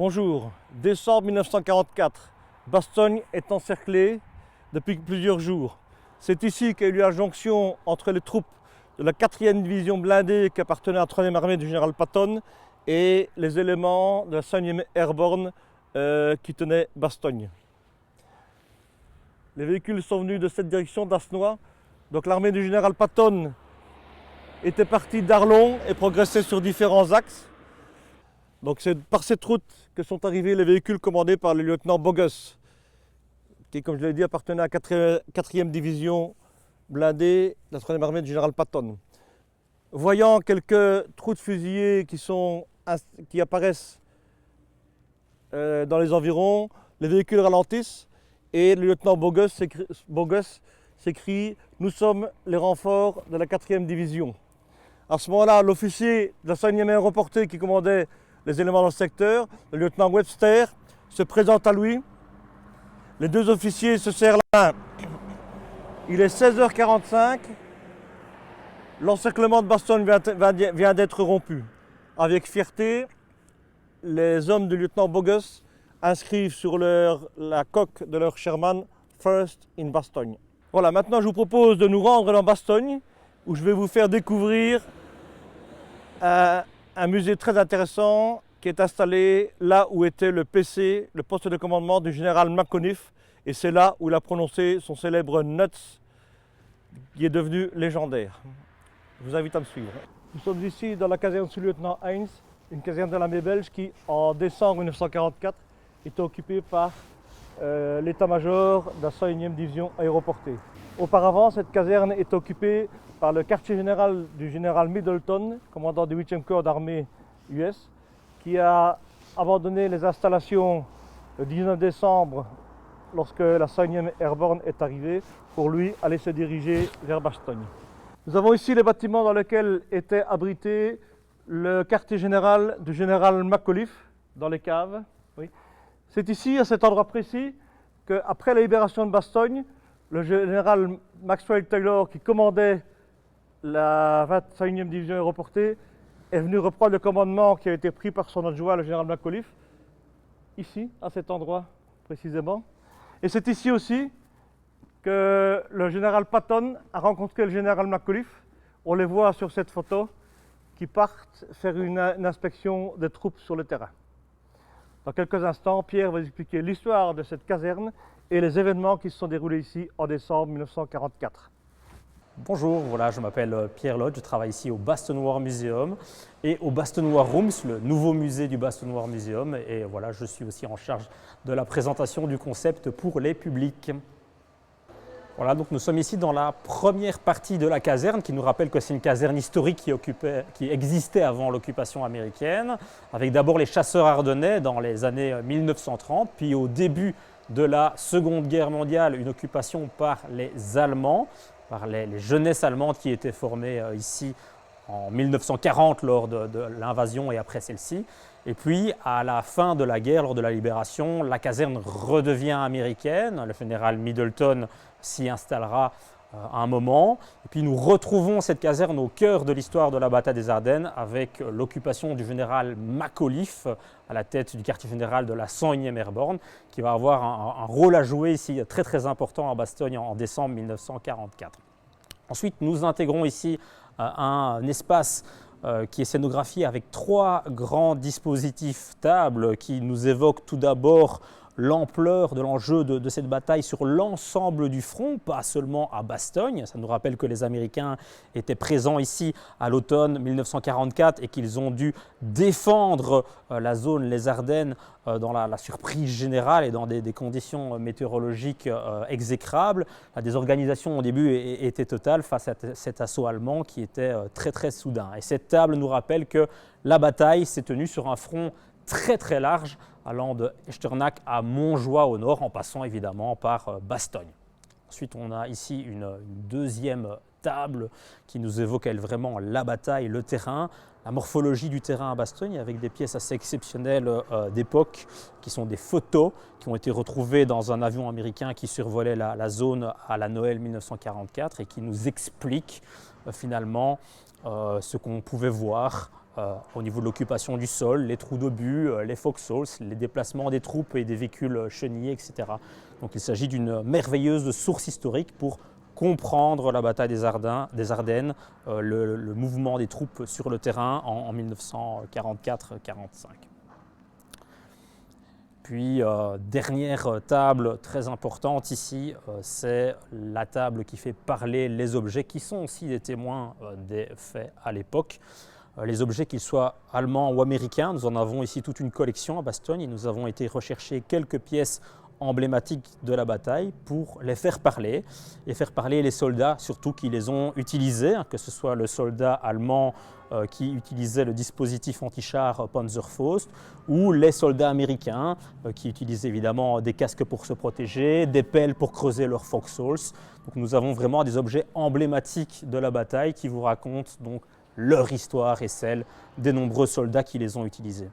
Bonjour, décembre 1944, Bastogne est encerclée depuis plusieurs jours. C'est ici qu'a eu lieu la jonction entre les troupes de la 4e division blindée qui appartenait à la 3e armée du général Patton et les éléments de la 5e Airborne qui tenaient Bastogne. Les véhicules sont venus de cette direction, d'Asnois. Donc l'armée du général Patton était partie d'Arlon et progressait sur différents axes. Donc c'est par cette route que sont arrivés les véhicules commandés par le lieutenant Bogus, qui, comme je l'ai dit, appartenait à la 4e division blindée de la 3e armée du général Patton. Voyant quelques trous de fusillés qui apparaissent dans les environs, les véhicules ralentissent et le lieutenant Bogus s'écrie « Nous sommes les renforts de la 4e division ». À ce moment-là, l'officier de la 5e aéroportée qui commandait les éléments dans le secteur, le lieutenant Webster, se présente à lui. Les deux officiers se serrent la main. Il est 16h45. L'encerclement de Bastogne vient d'être rompu. Avec fierté, les hommes du lieutenant Bogus inscrivent sur la coque de leur Sherman « First in Bastogne ». Voilà, maintenant je vous propose de nous rendre dans Bastogne, où je vais vous faire découvrir un musée très intéressant qui est installé là où était le PC, le poste de commandement du général McAuliffe. Et c'est là où il a prononcé son célèbre Nuts, qui est devenu légendaire. Je vous invite à me suivre. Nous sommes ici dans la caserne sous-lieutenant Heinz, une caserne de l'armée belge qui, en décembre 1944, était occupée par l'état-major de la 5e division aéroportée. Auparavant, cette caserne était occupée par le quartier général du général Middleton, commandant du 8e corps d'armée US, qui a abandonné les installations le 19 décembre lorsque la 5e Airborne est arrivée, pour lui aller se diriger vers Bastogne. Nous avons ici les bâtiments dans lesquels était abrité le quartier général du général McAuliffe, dans les caves. Oui. C'est ici, à cet endroit précis, qu'après la libération de Bastogne, le général Maxwell Taylor, qui commandait la 25e division aéroportée, est venu reprendre le commandement qui a été pris par son adjoint, le général McAuliffe, ici, à cet endroit précisément. Et c'est ici aussi que le général Patton a rencontré le général McAuliffe. On les voit sur cette photo, qui partent faire une inspection des troupes sur le terrain. Dans quelques instants, Pierre va expliquer l'histoire de cette caserne et les événements qui se sont déroulés ici en décembre 1944. Bonjour, voilà, je m'appelle Pierre Lotte, je travaille ici au Bastogne War Museum et au Bastogne War Rooms, le nouveau musée du Bastogne War Museum. Et voilà, je suis aussi en charge de la présentation du concept pour les publics. Voilà, donc nous sommes ici dans la première partie de la caserne qui nous rappelle que c'est une caserne historique qui existait avant l'occupation américaine, avec d'abord les chasseurs ardennais dans les années 1930, puis au début de la Seconde Guerre mondiale, une occupation par les Allemands, par les jeunesses allemandes qui étaient formées ici en 1940 lors de l'invasion et après celle-ci. Et puis, à la fin de la guerre, lors de la libération, la caserne redevient américaine. Le général Middleton s'y installera à un moment. Et puis, nous retrouvons cette caserne au cœur de l'histoire de la bataille des Ardennes avec l'occupation du général McAuliffe à la tête du quartier général de la 101e Airborne, qui va avoir un rôle à jouer ici très très important à Bastogne en décembre 1944. Ensuite, nous intégrons ici un espace qui est scénographié avec 3 grands dispositifs tables qui nous évoquent tout d'abord l'ampleur de l'enjeu de cette bataille sur l'ensemble du front, pas seulement à Bastogne. Ça nous rappelle que les Américains étaient présents ici à l'automne 1944 et qu'ils ont dû défendre la zone, les Ardennes, dans la surprise générale et dans des conditions météorologiques exécrables. La désorganisation au début était totale face à cet assaut allemand qui était très très soudain. Et cette table nous rappelle que la bataille s'est tenue sur un front très très large, allant de Echternach à Montjoie au nord, en passant évidemment par Bastogne. Ensuite, on a ici une deuxième table qui nous évoque vraiment la bataille, le terrain, la morphologie du terrain à Bastogne, avec des pièces assez exceptionnelles d'époque, qui sont des photos qui ont été retrouvées dans un avion américain qui survolait la zone à la Noël 1944 et qui nous expliquent finalement ce qu'on pouvait voir au niveau de l'occupation du sol, les trous d'obus, les foxholes, les déplacements des troupes et des véhicules chenillés, etc. Donc il s'agit d'une merveilleuse source historique pour comprendre la bataille des Ardennes, le mouvement des troupes sur le terrain en 1944-45. Puis, dernière table très importante ici, c'est la table qui fait parler les objets qui sont aussi des témoins des faits à l'époque. Les objets, qu'ils soient allemands ou américains, nous en avons ici toute une collection à Bastogne et nous avons été rechercher quelques pièces emblématiques de la bataille pour les faire parler et faire parler les soldats surtout qui les ont utilisés, que ce soit le soldat allemand qui utilisait le dispositif anti-char Panzerfaust ou les soldats américains qui utilisaient évidemment des casques pour se protéger, des pelles pour creuser leurs foxholes. Donc nous avons vraiment des objets emblématiques de la bataille qui vous racontent donc leur histoire et celle des nombreux soldats qui les ont utilisés.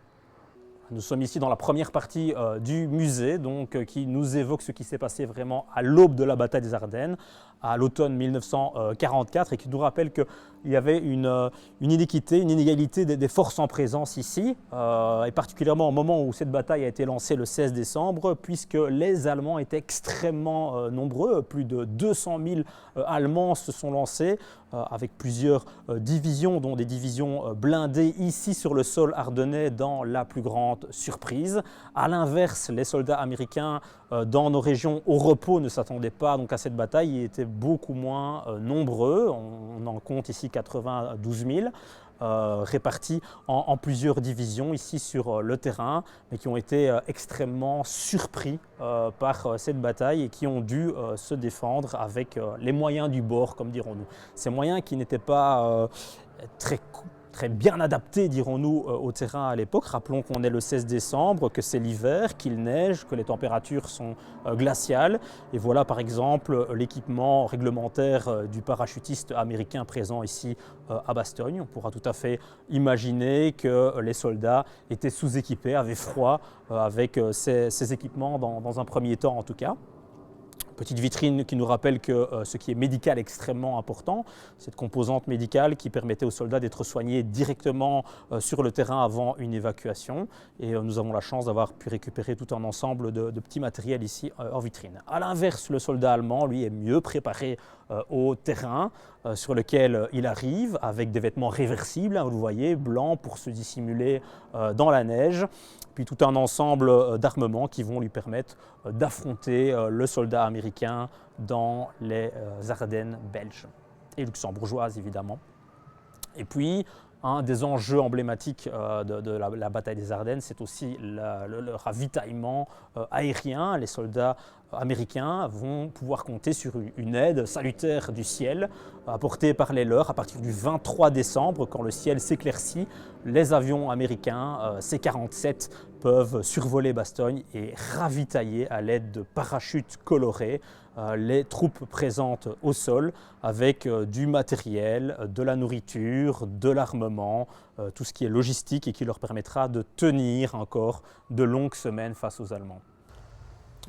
Nous sommes ici dans la première partie du musée qui nous évoque ce qui s'est passé vraiment à l'aube de la bataille des Ardennes, à l'automne 1944 et qui nous rappelle qu'il y avait une inéquité, une inégalité des forces en présence ici, et particulièrement au moment où cette bataille a été lancée le 16 décembre, puisque les Allemands étaient extrêmement nombreux, plus de 200 000 Allemands se sont lancés, avec plusieurs divisions, dont des divisions blindées ici sur le sol ardennais dans la plus grande surprise. À l'inverse, les soldats américains dans nos régions au repos ne s'attendaient pas donc à cette bataille, ils étaient beaucoup moins nombreux, on en compte ici 92 000. Répartis en plusieurs divisions ici sur le terrain, mais qui ont été extrêmement surpris par cette bataille et qui ont dû se défendre avec les moyens du bord, comme dirons-nous. Ces moyens qui n'étaient pas très bien adaptés, dirons-nous, au terrain à l'époque. Rappelons qu'on est le 16 décembre, que c'est l'hiver, qu'il neige, que les températures sont glaciales. Et voilà par exemple l'équipement réglementaire du parachutiste américain présent ici à Bastogne. On pourra tout à fait imaginer que les soldats étaient sous-équipés, avaient froid avec ces équipements dans un premier temps en tout cas. Petite vitrine qui nous rappelle que ce qui est médical est extrêmement important, cette composante médicale qui permettait aux soldats d'être soignés directement sur le terrain avant une évacuation. Et nous avons la chance d'avoir pu récupérer tout un ensemble de petits matériels ici en vitrine. A l'inverse, le soldat allemand, lui, est mieux préparé au terrain sur lequel il arrive avec des vêtements réversibles, vous le voyez, blancs pour se dissimuler dans la neige. Puis tout un ensemble d'armements qui vont lui permettre d'affronter le soldat américain dans les Ardennes belges et luxembourgeoises évidemment. Et puis un des enjeux emblématiques de la bataille des Ardennes, c'est aussi le ravitaillement aérien. Les soldats américains vont pouvoir compter sur une aide salutaire du ciel apportée par les leurs à partir du 23 décembre, quand le ciel s'éclaircit. Les avions américains C-47 peuvent survoler Bastogne et ravitailler à l'aide de parachutes colorés les troupes présentes au sol avec du matériel, de la nourriture, de l'armement, tout ce qui est logistique et qui leur permettra de tenir encore de longues semaines face aux Allemands.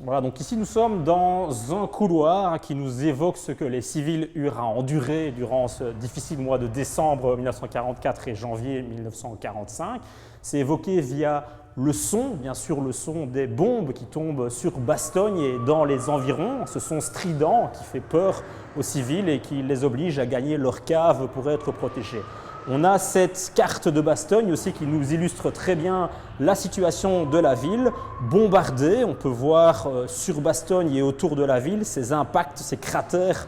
Voilà, donc ici nous sommes dans un couloir qui nous évoque ce que les civils eurent à endurer durant ce difficile mois de décembre 1944 et janvier 1945. C'est évoqué via le son, bien sûr le son des bombes qui tombent sur Bastogne et dans les environs, ce son strident qui fait peur aux civils et qui les oblige à gagner leur cave pour être protégés. On a cette carte de Bastogne aussi qui nous illustre très bien la situation de la ville, bombardée. On peut voir sur Bastogne et autour de la ville ces impacts, ces cratères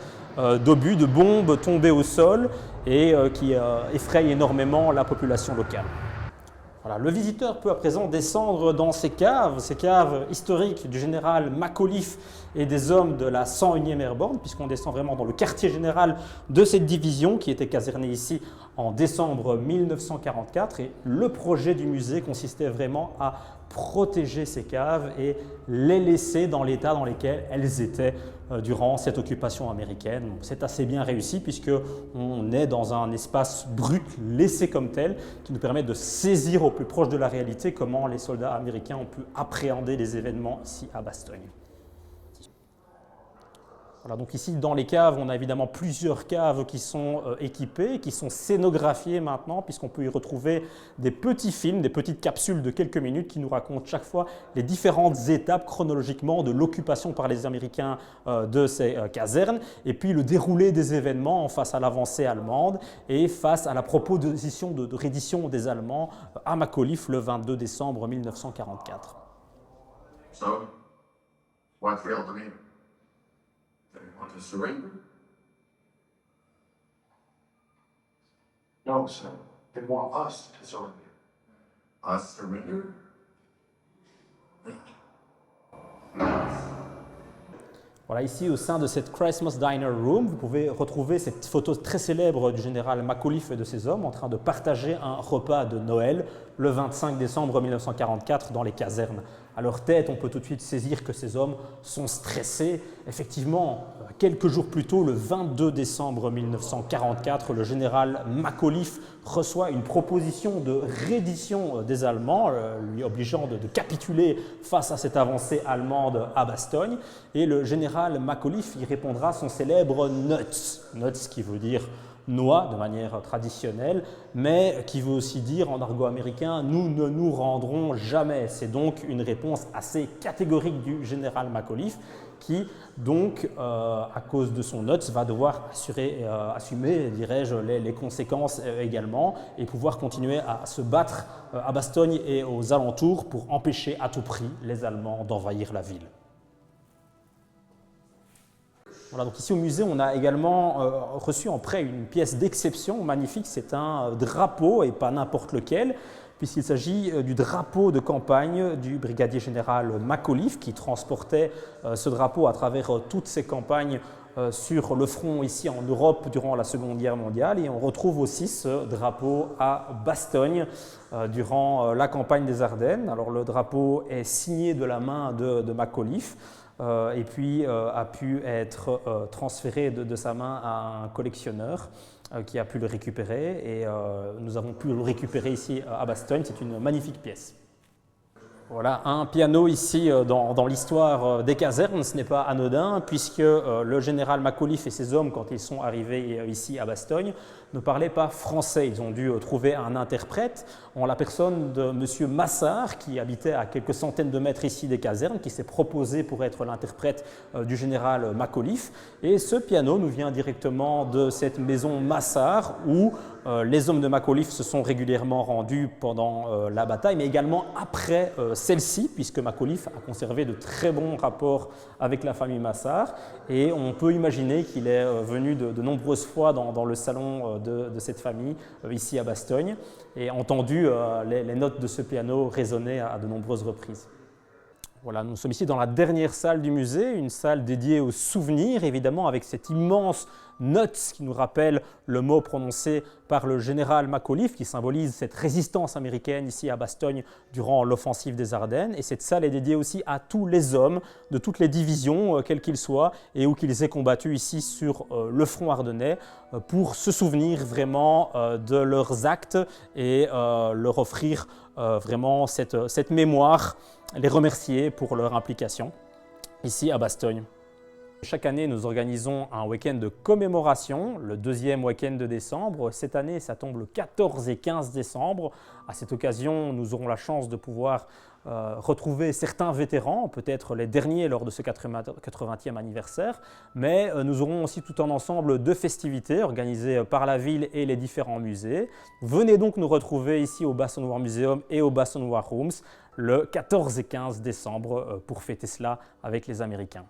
d'obus, de bombes tombées au sol et qui effrayent énormément la population locale. Voilà, le visiteur peut à présent descendre dans ces caves historiques du général Macauliffe et des hommes de la 101e Airborne, puisqu'on descend vraiment dans le quartier général de cette division qui était casernée ici en décembre 1944. Et le projet du musée consistait vraiment à protéger ces caves et les laisser dans l'état dans lequel elles étaient durant cette occupation américaine. C'est assez bien réussi puisqu'on est dans un espace brut, laissé comme tel, qui nous permet de saisir au plus proche de la réalité comment les soldats américains ont pu appréhender les événements ici à Bastogne. Voilà, donc ici, dans les caves, on a évidemment plusieurs caves qui sont équipées, qui sont scénographiées maintenant, puisqu'on peut y retrouver des petits films, des petites capsules de quelques minutes qui nous racontent chaque fois les différentes étapes chronologiquement de l'occupation par les Américains de ces casernes, et puis le déroulé des événements face à l'avancée allemande et face à la proposition de reddition des Allemands à Macauliffe le 22 décembre 1944. So, what failed to me? They want to surrender? No, sir. They want us to surrender. Us surrender? No. Voilà, ici, au sein de cette Christmas Diner Room, vous pouvez retrouver cette photo très célèbre du général Macauliffe et de ses hommes en train de partager un repas de Noël le 25 décembre 1944 dans les casernes. À leur tête, on peut tout de suite saisir que ces hommes sont stressés. Effectivement, quelques jours plus tôt, le 22 décembre 1944, le général Macauliffe reçoit une proposition de reddition des Allemands, lui obligeant de capituler face à cette avancée allemande à Bastogne. Et le général Macauliffe y répondra son célèbre Nuts, Nuts qui veut dire noix de manière traditionnelle, mais qui veut aussi dire en argot américain « nous ne nous rendrons jamais ». C'est donc une réponse assez catégorique du général Macauliffe qui, donc, à cause de son Nuts, va devoir assumer, dirais-je, les conséquences également et pouvoir continuer à se battre à Bastogne et aux alentours pour empêcher à tout prix les Allemands d'envahir la ville. Voilà, donc ici au musée, on a également reçu en prêt une pièce d'exception magnifique. C'est un drapeau, et pas n'importe lequel, puisqu'il s'agit du drapeau de campagne du brigadier général Macauliffe, qui transportait ce drapeau à travers toutes ses campagnes sur le front ici en Europe durant la Seconde Guerre mondiale. Et on retrouve aussi ce drapeau à Bastogne durant la campagne des Ardennes. Alors le drapeau est signé de la main de Macauliffe. Et puis a pu être transféré de sa main à un collectionneur qui a pu le récupérer. Et nous avons pu le récupérer ici à Bastogne. C'est une magnifique pièce. Voilà, un piano ici dans l'histoire des casernes, ce n'est pas anodin, puisque le général Macauliffe et ses hommes, quand ils sont arrivés ici à Bastogne, ne parlaient pas français. Ils ont dû trouver un interprète en la personne de M. Massard, qui habitait à quelques centaines de mètres ici des casernes, qui s'est proposé pour être l'interprète du général Macauliffe. Et ce piano nous vient directement de cette maison Massard, où les hommes de Macauliffe se sont régulièrement rendus pendant la bataille, mais également après celle-ci, puisque Macauliffe a conservé de très bons rapports avec la famille Massard. Et on peut imaginer qu'il est venu de nombreuses fois dans le salon de cette famille, ici à Bastogne, et entendu les notes de ce piano résonner à de nombreuses reprises. Voilà, nous sommes ici dans la dernière salle du musée, une salle dédiée aux souvenirs, évidemment, avec cette immense Nuts qui nous rappelle le mot prononcé par le général Macauliffe, qui symbolise cette résistance américaine ici à Bastogne durant l'offensive des Ardennes. Et cette salle est dédiée aussi à tous les hommes de toutes les divisions, quels qu'ils soient, et où qu'ils aient combattu ici sur le front ardennais, pour se souvenir vraiment de leurs actes et leur offrir vraiment cette mémoire, les remercier pour leur implication ici à Bastogne. Chaque année, nous organisons un week-end de commémoration, le deuxième week-end de décembre. Cette année, ça tombe le 14 et 15 décembre. À cette occasion, nous aurons la chance de pouvoir retrouver certains vétérans, peut-être les derniers lors de ce 80e anniversaire, mais nous aurons aussi tout un ensemble de festivités organisées par la ville et les différents musées. Venez donc nous retrouver ici au Bastogne Museum et au Bastogne Rooms le 14 et 15 décembre pour fêter cela avec les Américains.